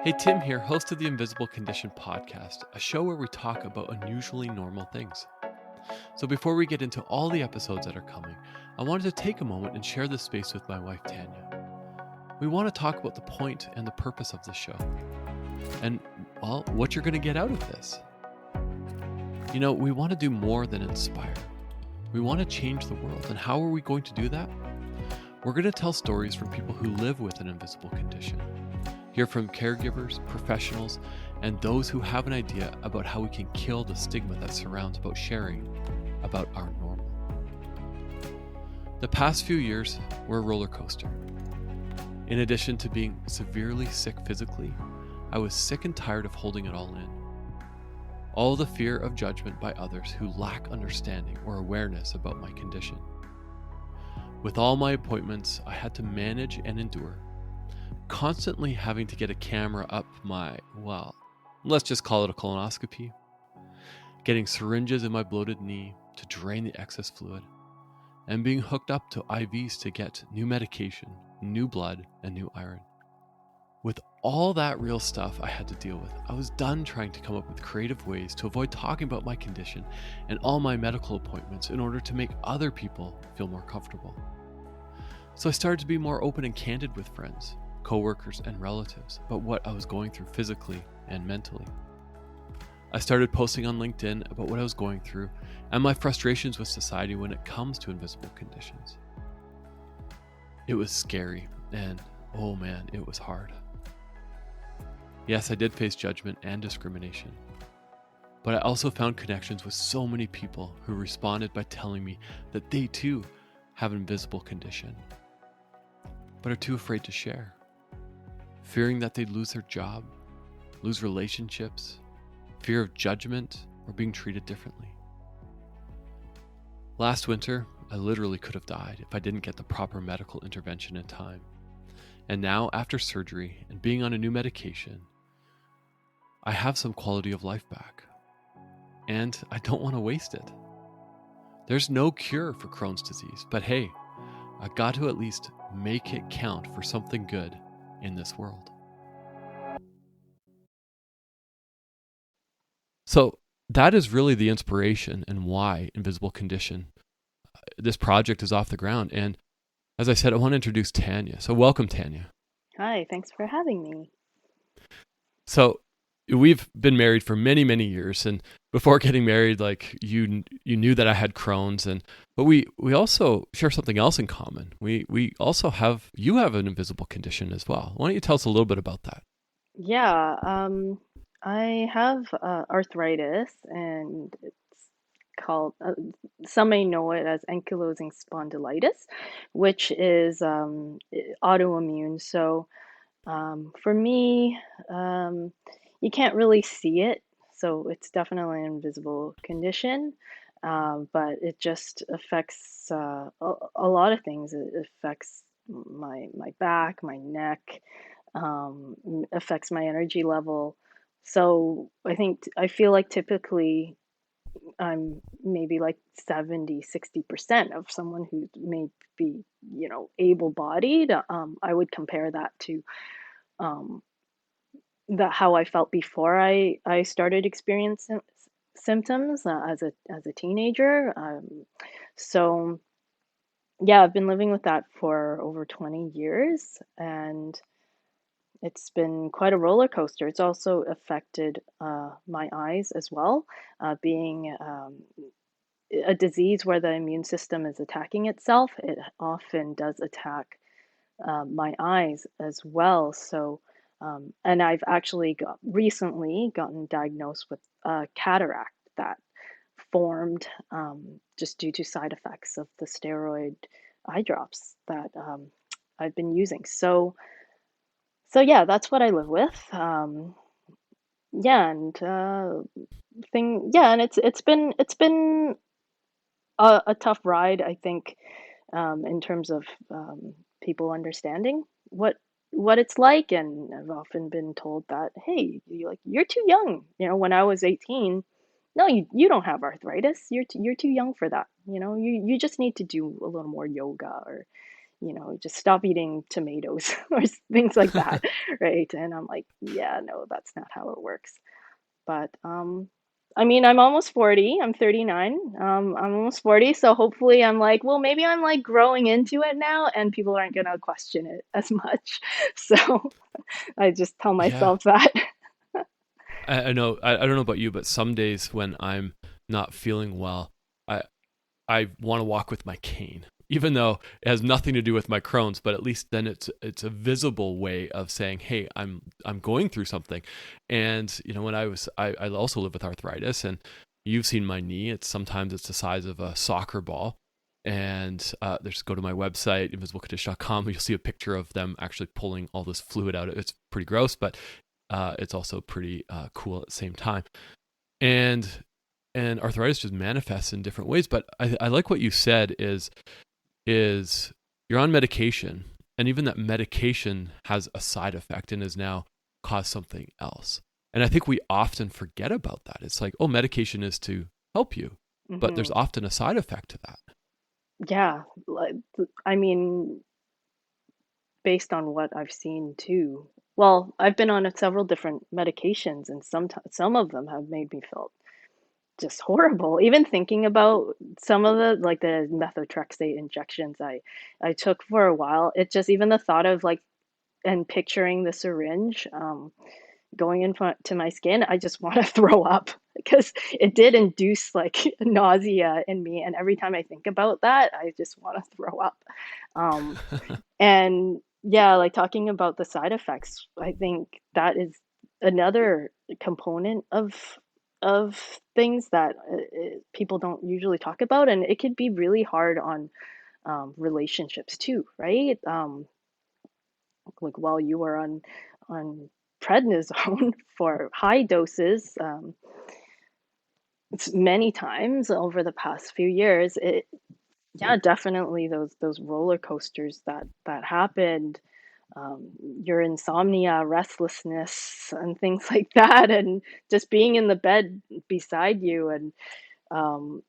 Hey, Tim here, host of the Invisible Condition podcast, a show where we talk about unusually normal things. So before we get into all the episodes that are coming, I wanted to take a moment and share this space with my wife, Tania. We want to talk about the point and the purpose of the show, and, well, what you're going to get out of this. You know, we want to do more than inspire. We want to change the world, and how are we going to do that? We're going to tell stories from people who live with an invisible condition. Hear from caregivers, professionals, and those who have an idea about how we can kill the stigma that surrounds about sharing about our normal. The past few years were a roller coaster. In addition to being severely sick physically, I was sick and tired of holding it all in. All the fear of judgment by others who lack understanding or awareness about my condition. With all my appointments, I had to manage and endure. Constantly having to get a camera up my, well, let's just call it a colonoscopy. Getting syringes in my bloated knee to drain the excess fluid. And being hooked up to IVs to get new medication, new blood, and new iron. With all that real stuff I had to deal with, I was done trying to come up with creative ways to avoid talking about my condition and all my medical appointments in order to make other people feel more comfortable. So I started to be more open and candid with friends, coworkers, and relatives about what I was going through physically and mentally. I started posting on LinkedIn about what I was going through and my frustrations with society when it comes to invisible conditions. It was scary, and oh man, it was hard. Yes, I did face judgment and discrimination, but I also found connections with so many people who responded by telling me that they too have an invisible condition, but are too afraid to share. Fearing that they'd lose their job, lose relationships, fear of judgment, or being treated differently. Last winter, I literally could have died if I didn't get the proper medical intervention in time. And now, after surgery and being on a new medication, I have some quality of life back. And I don't want to waste it. There's no cure for Crohn's disease, but hey, I got to at least make it count for something good in this world. So that is really the inspiration and why Invisible Condition, this project, is off the ground. And as I said, I want to introduce Tania. So welcome, Tania. Hi, thanks for having me. So we've been married for many, many years, and before getting married, like you knew that I had Crohn's, but we also share something else in common. You have an invisible condition as well. Why don't you tell us a little bit about that? Yeah, I have arthritis, and it's called, some may know it as ankylosing spondylitis, which is autoimmune. So for me, you can't really see it, so it's definitely an invisible condition. But it just affects a lot of things. It affects my back, my neck, affects my energy level. So I feel like typically I'm maybe like 70-60% of someone who may be, able-bodied. I would compare that to um, how I felt before I started experiencing symptoms as a teenager. So yeah, I've been living with that for over 20 years, and it's been quite a roller coaster. It's also affected my eyes as well, being a disease where the immune system is attacking itself. It often does attack my eyes as well. So, and I've actually recently gotten diagnosed with cataract that formed just due to side effects of the steroid eye drops that I've been using. So yeah, that's what I live with. Yeah, and yeah, and it's been a tough ride, I think, in terms of people understanding what it's like. And I've often been told that, hey, you're too young. When I was 18, no, you don't have arthritis. You're too young for that. You just need to do a little more yoga, or just stop eating tomatoes or things like that, right? And I'm like, yeah, no, that's not how it works. But I mean, I'm almost 40. I'm 39. I'm almost 40, so hopefully I'm like, well, maybe I'm like growing into it now and people aren't gonna question it as much. So I just tell Yeah. myself that. I know. I don't know about you, but some days when I'm not feeling well, I I want to walk with my cane, even though it has nothing to do with my Crohn's. But at least then it's a visible way of saying, hey, I'm going through something. And when I also live with arthritis, and you've seen my knee. Sometimes it's the size of a soccer ball. And just go to my website, invisiblecondition.com. You'll see a picture of them actually pulling all this fluid out. It's pretty gross, but it's also pretty cool at the same time. And arthritis just manifests in different ways. But I like what you said is you're on medication, and even that medication has a side effect and has now caused something else. And I think we often forget about that. It's like, oh, medication is to help you, but there's Hmm. often a side effect to that. Yeah, I mean, based on what I've seen too. Well, I've been on several different medications, and some of them have made me feel just horrible. Even thinking about some of the methotrexate injections I took for a while, it just even the thought of like and picturing the syringe going in front to my skin, I just want to throw up because it did induce like nausea in me, and every time I think about that, I just want to throw up. Um, and yeah, like talking about the side effects, I think that is another component of things that people don't usually talk about, and it could be really hard on relationships too, right? Like while you were on prednisone for high doses, many times over the past few years, yeah, definitely those roller coasters that happened, your insomnia, restlessness, and things like that, and just being in the bed beside you, and um,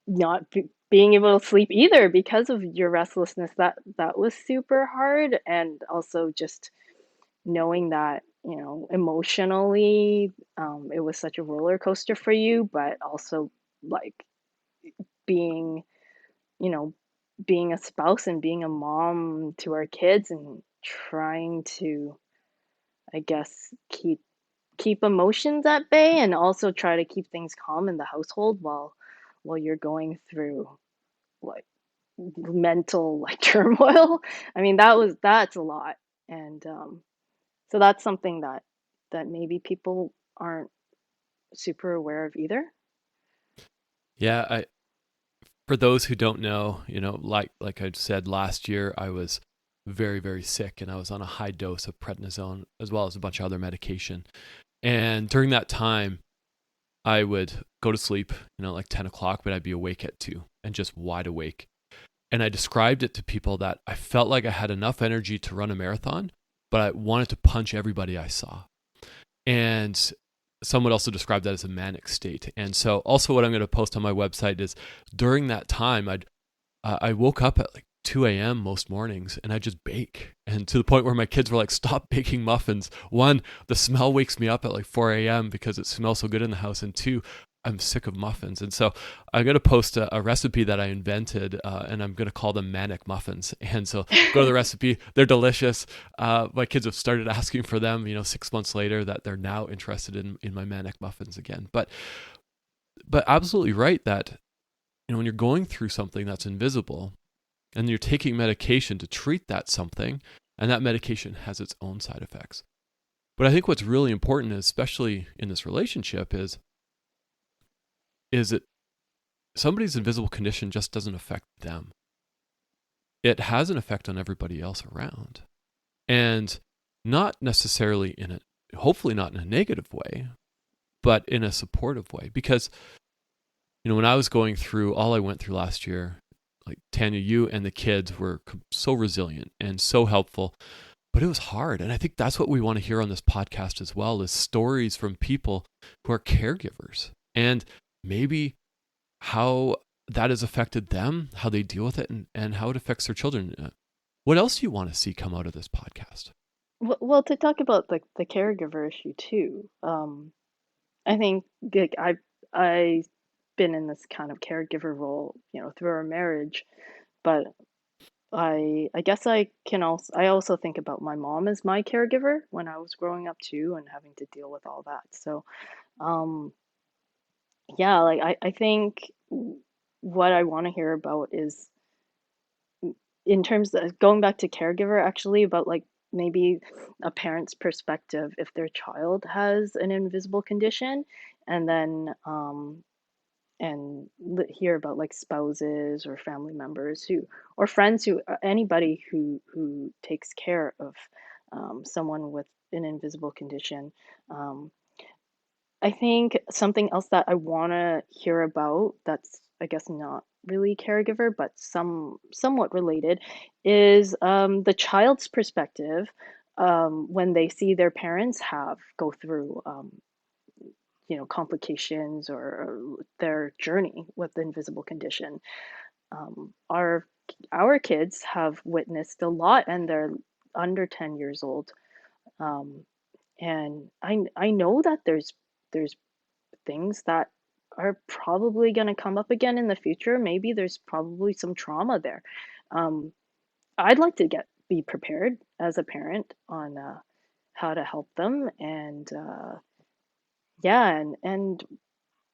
not being able to sleep either because of your restlessness. That was super hard, and also just knowing that emotionally, it was such a roller coaster for you, but also like being you know being a spouse and being a mom to our kids and trying to, I guess, keep emotions at bay and also try to keep things calm in the household while you're going through like mental like turmoil. I mean, that's a lot. And so that's something that maybe people aren't super aware of either. Yeah, for those who don't know, like I said last year, I was very, very sick, and I was on a high dose of prednisone as well as a bunch of other medication. And during that time, I would go to sleep, like 10 o'clock, but I'd be awake at 2 and just wide awake. And I described it to people that I felt like I had enough energy to run a marathon, but I wanted to punch everybody I saw. And some would also describe that as a manic state. And so also what I'm going to post on my website is during that time, I woke up at like 2 a.m. most mornings, and I just bake. And to the point where my kids were like, stop baking muffins. One, the smell wakes me up at like 4 a.m. because it smells so good in the house. And two, I'm sick of muffins. And so I'm going to post a recipe that I invented, and I'm going to call them manic muffins. And so go to the recipe. They're delicious. My kids have started asking for them, 6 months later, that they're now interested in my manic muffins again. But absolutely right that, when you're going through something that's invisible, and you're taking medication to treat that something, and that medication has its own side effects. But I think what's really important, especially in this relationship, is that somebody's invisible condition just doesn't affect them. It has an effect on everybody else around. And not necessarily hopefully not in a negative way, but in a supportive way. Because, when I was going through all I went through last year, like Tania, you and the kids were so resilient and so helpful, but it was hard. And I think that's what we want to hear on this podcast as well, is stories from people who are caregivers, and maybe how that has affected them, how they deal with it, and how it affects their children. What else do you want to see come out of this podcast? Well, to talk about the caregiver issue too, I think like I've been in this kind of caregiver role, through our marriage, but I guess I also think about my mom as my caregiver when I was growing up too and having to deal with all that. So, um, yeah, like I think what I want to hear about is in terms of going back to caregiver actually about like maybe a parent's perspective if their child has an invisible condition and then hear about like spouses or family members who or friends who anybody who takes care of someone with an invisible condition. um, I think something else that I want to hear about that's I guess not really caregiver but somewhat related is the child's perspective when they see their parents have go through complications or their journey with the invisible condition. Our kids have witnessed a lot, and they're under 10 years old. Um, and I know that there's things that are probably going to come up again in the future. Maybe there's probably some trauma there. Um, I'd like to be prepared as a parent on how to help them, and yeah, and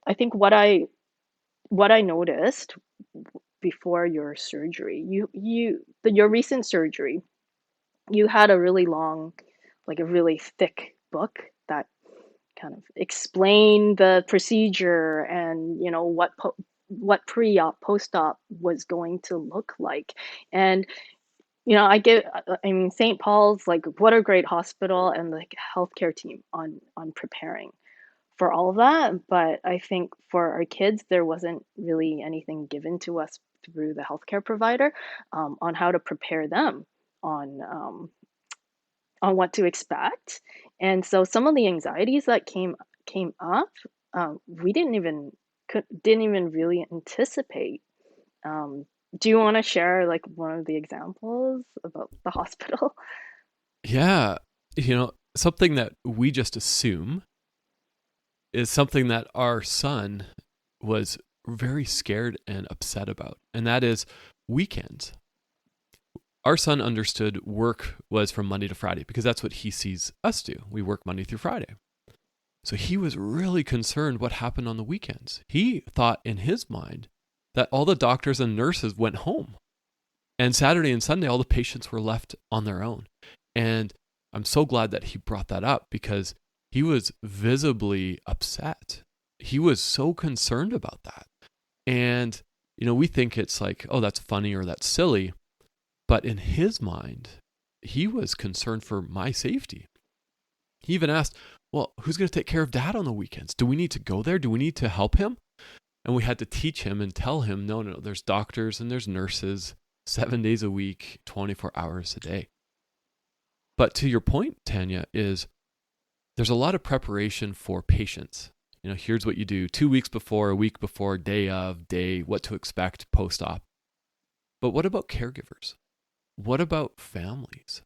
I think what I noticed before your surgery, your recent surgery, you had a really long, like a really thick book that kind of explained the procedure and what pre-op, post-op was going to look like. And I mean, St. Paul's, like, what a great hospital and like healthcare team on preparing for all of that. But I think for our kids, there wasn't really anything given to us through the healthcare provider on how to prepare them on um, on what to expect. And so some of the anxieties that came up, we didn't even really anticipate. Um, do you want to share like one of the examples about the hospital? Yeah, something that we just assume is something that our son was very scared and upset about, and that is weekends. Our son understood work was from Monday to Friday because that's what he sees us do. We work Monday through Friday. So he was really concerned what happened on the weekends. He thought in his mind that all the doctors and nurses went home, and Saturday and Sunday, all the patients were left on their own. And I'm so glad that he brought that up because he was visibly upset. He was so concerned about that. And, we think it's like, oh, that's funny or that's silly. But in his mind, he was concerned for my safety. He even asked, well, who's going to take care of Dad on the weekends? Do we need to go there? Do we need to help him? And we had to teach him and tell him, no, there's doctors and there's nurses 7 days a week, 24 hours a day. But to your point, Tania, is there's a lot of preparation for patients. Here's what you do 2 weeks before, a week before, day of, what to expect post-op. But what about caregivers? What about families?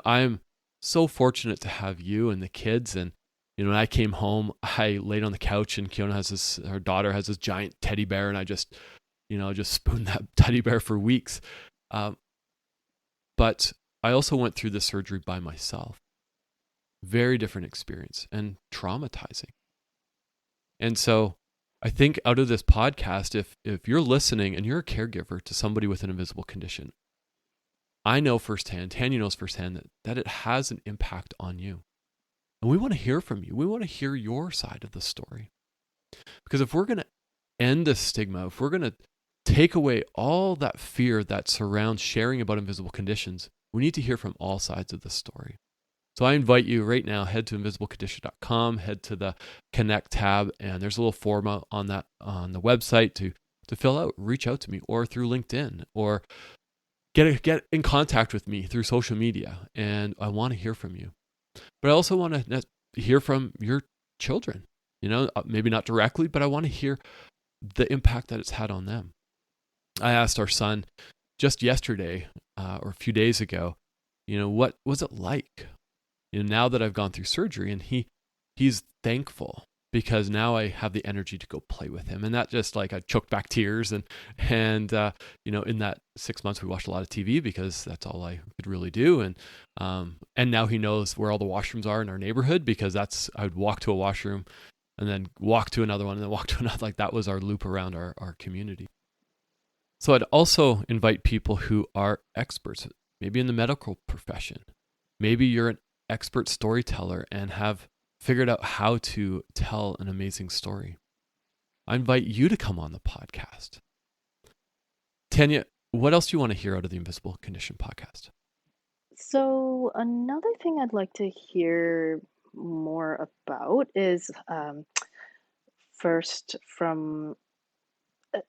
I'm so fortunate to have you and the kids. And, when I came home, I laid on the couch and Kiona her daughter has this giant teddy bear. And I just spooned that teddy bear for weeks. But I also went through the surgery by myself. Very different experience and traumatizing. And so I think out of this podcast, if you're listening and you're a caregiver to somebody with an invisible condition, I know firsthand, Tanya knows firsthand that it has an impact on you. And we want to hear from you. We want to hear your side of the story. Because if we're going to end the stigma, if we're going to take away all that fear that surrounds sharing about invisible conditions, we need to hear from all sides of the story. So I invite you right now, head to invisiblecondition.com, head to the Connect tab, and there's a little form on the website to fill out, reach out to me, or through LinkedIn, or get in contact with me through social media. And I want to hear from you. But I also want to hear from your children, maybe not directly, but I want to hear the impact that it's had on them. I asked our son just yesterday or a few days ago, what was it like? Now that I've gone through surgery, and he's thankful because now I have the energy to go play with him. And that just like, I choked back tears in that 6 months we watched a lot of TV because that's all I could really do. And now he knows where all the washrooms are in our neighborhood, because I would walk to a washroom and then walk to another one and then walk to another. Like that was our loop around our community. So I'd also invite people who are experts, maybe in the medical profession. Maybe you're an expert storyteller and have figured out how to tell an amazing story. I invite you to come on the podcast. Tania, what else do you want to hear out of the Invisible Condition podcast? So another thing I'd like to hear more about is first from,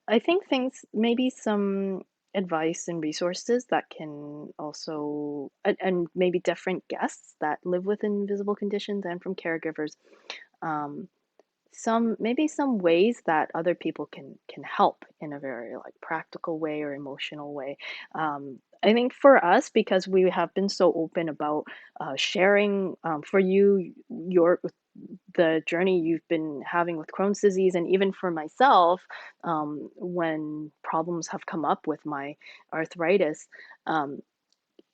I think maybe some advice and resources that can also, and maybe different guests that live with invisible conditions and from caregivers, um, maybe some ways that other people can help in a very like practical way or emotional way. I think for us, because we have been so open about sharing, for you, the journey you've been having with Crohn's disease, and even for myself, when problems have come up with my arthritis, um,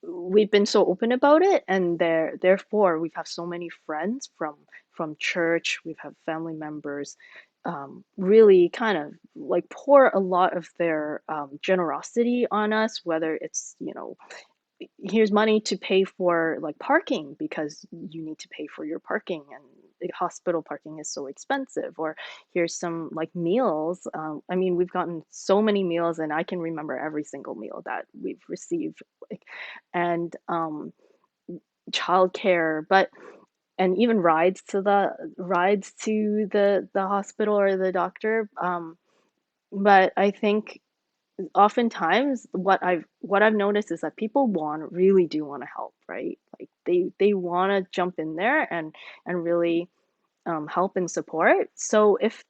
we've been so open about it, and therefore we've have so many friends from church. We've had family members really kind of like pour a lot of their generosity on us, whether it's, here's money to pay for like parking because you need to pay for your parking and the hospital parking is so expensive, or here's some like meals. I mean, we've gotten so many meals and I can remember every single meal that we've received, like, and childcare, and even rides to the hospital or the doctor. But I think oftentimes what I've noticed is that people really do want to help, right? Like they want to jump in there and really help and support. So if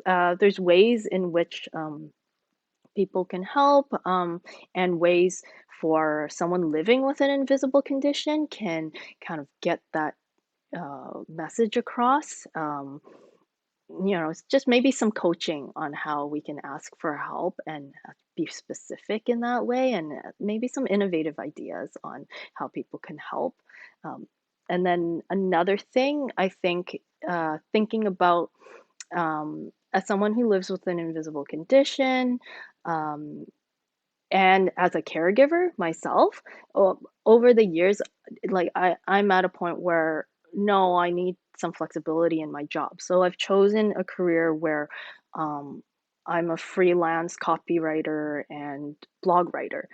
there's ways in which people can help, and ways for someone living with an invisible condition can kind of get that message across. It's just maybe some coaching on how we can ask for help and be specific in that way, and maybe some innovative ideas on how people can help. Um, and then another thing, I think, thinking about, as someone who lives with an invisible condition, um, and as a caregiver myself, over the years, like I'm at a point where no, I need some flexibility in my job. So I've chosen a career where I'm a freelance copywriter and blog writer.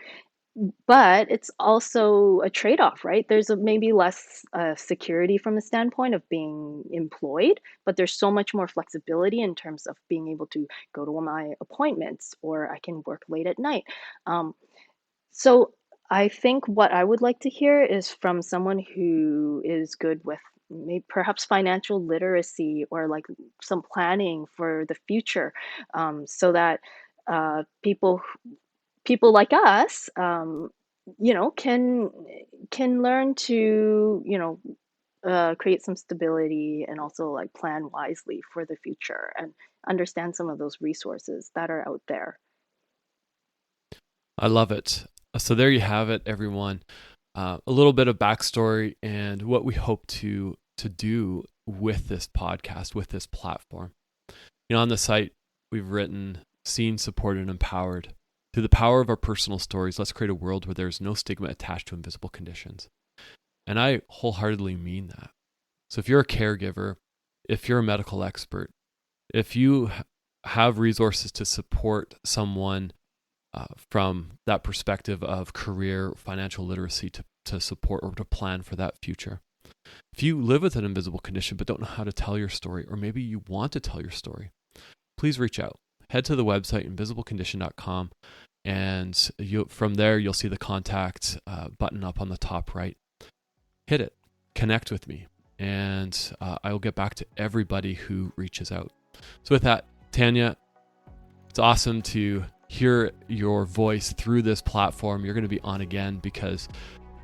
But it's also a trade-off, right? There's maybe less security from a standpoint of being employed, but there's so much more flexibility in terms of being able to go to my appointments, or I can work late at night. Um, so I think what I would like to hear is from someone who is good with maybe perhaps financial literacy or like some planning for the future, so that people like us, can learn to, create some stability and also like plan wisely for the future and understand some of those resources that are out there. I love it. So there you have it, everyone. A little bit of backstory and what we hope to do with this podcast, with this platform. On the site, we've written, seen, supported, and empowered. Through the power of our personal stories, let's create a world where there's no stigma attached to invisible conditions. And I wholeheartedly mean that. So if you're a caregiver, if you're a medical expert, if you have resources to support someone from that perspective of career, financial literacy to support or to plan for that future. If you live with an invisible condition but don't know how to tell your story, or maybe you want to tell your story, please reach out. Head to the website, invisiblecondition.com, and from there, you'll see the contact button up on the top right. Hit it. Connect with me, and I will get back to everybody who reaches out. So with that, Tania, it's awesome to hear your voice through this platform. You're going to be on again because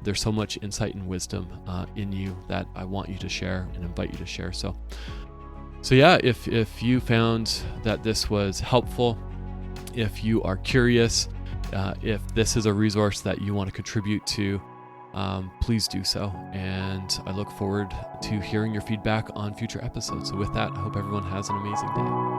there's so much insight and wisdom in you that I want you to share and invite you to share. So yeah, if you found that this was helpful, if you are curious, if this is a resource that you want to contribute to, please do so. And I look forward to hearing your feedback on future episodes. So with that, I hope everyone has an amazing day.